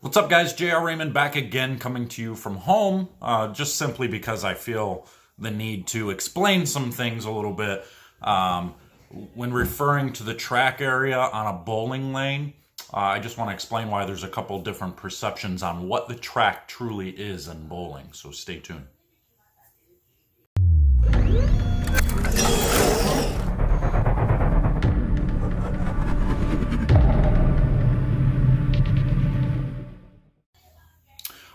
What's up, guys? JR Raymond back again, coming to you from home, just simply because I feel the need to explain some things a little bit. Um, when referring to the track area on a bowling lane, I just want to explain why there's a couple different perceptions on what the track truly is in bowling, so stay tuned.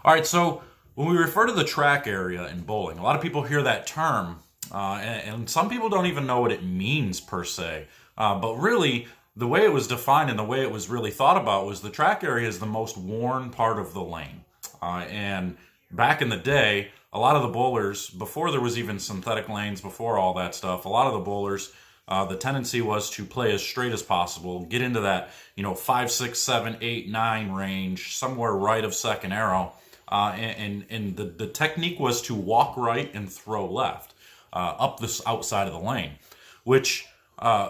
All right, so when we refer to the track area in bowling, a lot of people hear that term, and some people don't even know what it means per se. But really, the way it was defined and the way it was really thought about was the track area is the most worn part of the lane. And back in the day, a lot of the bowlers, before there was even synthetic lanes, before all that stuff, a lot of the bowlers, the tendency was to play as straight as possible, get into that, 5, 6, 7, 8, 9 range, somewhere right of second arrow. And the technique was to walk right and throw left up this outside of the lane, which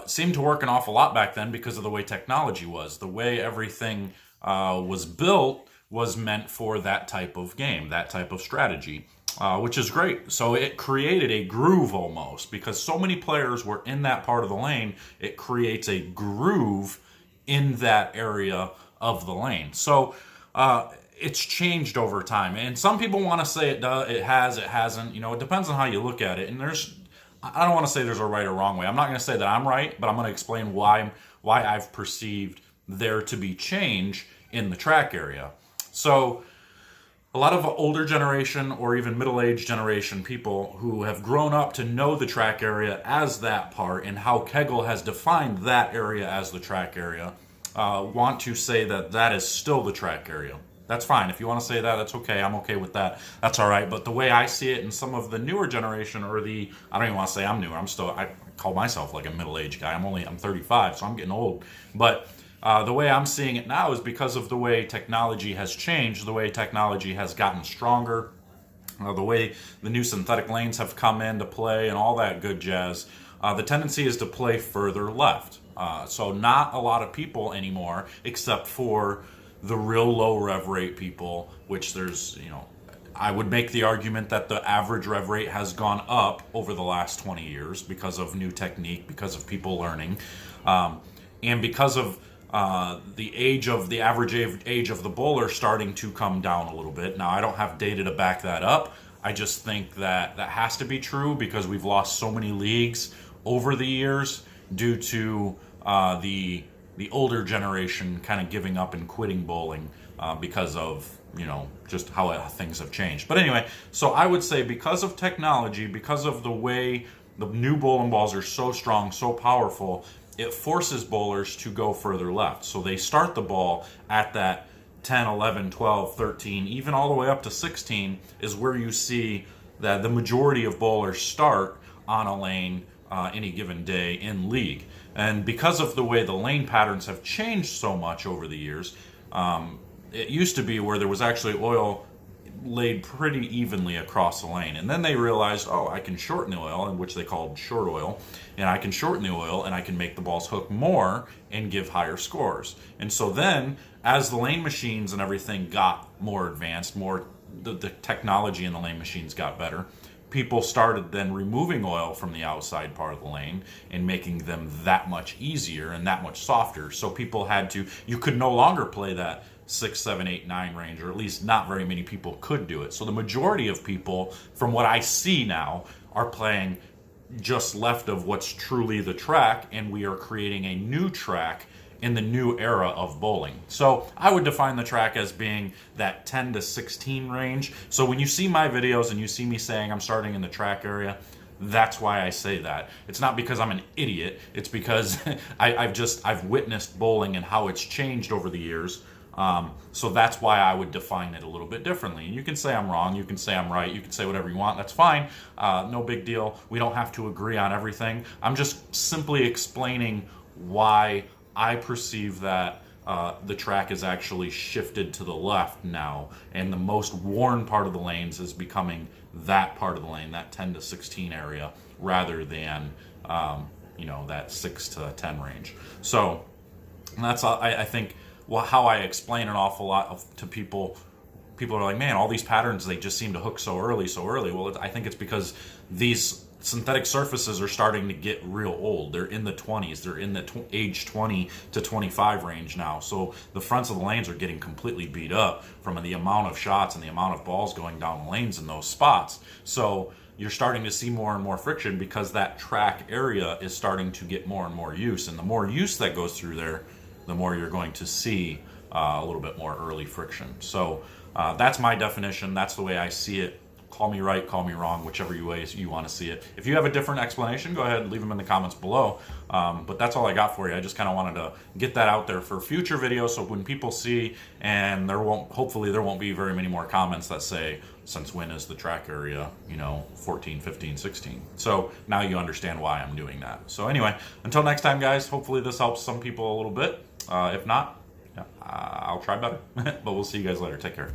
seemed to work an awful lot back then because of the way technology was. The way everything was built was meant for that type of game, that type of strategy, which is great. So it created a groove almost because so many players were in that part of the lane. It creates a groove in that area of the lane. So it's changed over time, and some people want to say it does, it has, it hasn't. It depends on how you look at it. And I don't want to say there's a right or wrong way. I'm not going to say that I'm right, but I'm going to explain why I've perceived there to be change in the track area. So a lot of older generation or even middle-aged generation people who have grown up to know the track area as that part and how Kegel has defined that area as the track area want to say that that is still the track area. That's fine. If you want to say that, that's okay. I'm okay with that. That's all right. But the way I see it in some of the newer generation, I don't even want to say I'm newer. I call myself like a middle-aged guy. I'm 35, so I'm getting old. But the way I'm seeing it now is because of the way technology has changed, the way technology has gotten stronger, the way the new synthetic lanes have come into play and all that good jazz. The tendency is to play further left. So not a lot of people anymore, except for the real low rev rate people, which there's, I would make the argument that the average rev rate has gone up over the last 20 years because of new technique, because of people learning, and because of the average age of the bowler starting to come down a little bit. Now, I don't have data to back that up. I just think that has to be true because we've lost so many leagues over the years due to the older generation kind of giving up and quitting bowling because of, just how things have changed. But anyway, so I would say because of technology, because of the way the new bowling balls are so strong, so powerful, it forces bowlers to go further left. So they start the ball at that 10, 11, 12, 13, even all the way up to 16 is where you see that the majority of bowlers start on a lane any given day in league. And because of the way the lane patterns have changed so much over the years, it used to be where there was actually oil laid pretty evenly across the lane. And then they realized, I can shorten the oil, in which they called short oil, and I can shorten the oil and I can make the balls hook more and give higher scores. And so then, as the lane machines and everything got more advanced, the technology in the lane machines got better, people started then removing oil from the outside part of the lane and making them that much easier and that much softer. So people you could no longer play that 6, 7, 8, 9 range, or at least not very many people could do it. So the majority of people, from what I see now, are playing just left of what's truly the track, and we are creating a new track in the new era of bowling. So I would define the track as being that 10 to 16 range. So when you see my videos and you see me saying I'm starting in the track area, that's why I say that. It's not because I'm an idiot. It's because I've witnessed bowling and how it's changed over the years. So that's why I would define it a little bit differently. And you can say I'm wrong, you can say I'm right, you can say whatever you want, that's fine. No big deal. We don't have to agree on everything. I'm just simply explaining why I perceive that the track is actually shifted to the left now, and the most worn part of the lanes is becoming that part of the lane, that 10 to 16 area, rather than that 6 to 10 range. So that's I think how I explain an awful lot to people. People are like, man, all these patterns, they just seem to hook so early, so early. Well, I think it's because these synthetic surfaces are starting to get real old. They're in the 20s. They're in the age 20 to 25 range now. So the fronts of the lanes are getting completely beat up from the amount of shots and the amount of balls going down the lanes in those spots. So you're starting to see more and more friction because that track area is starting to get more and more use. And the more use that goes through there, the more you're going to see a little bit more early friction. So that's my definition. That's the way I see it. Call me right, call me wrong, whichever way you want to see it. If you have a different explanation, go ahead and leave them in the comments below. But that's all I got for you. I just kind of wanted to get that out there for future videos, so when people see, and hopefully there won't be very many more comments that say, since when is the track area, 14, 15, 16. So now you understand why I'm doing that. So anyway, until next time, guys, hopefully this helps some people a little bit. If not, I'll try better. But we'll see you guys later. Take care.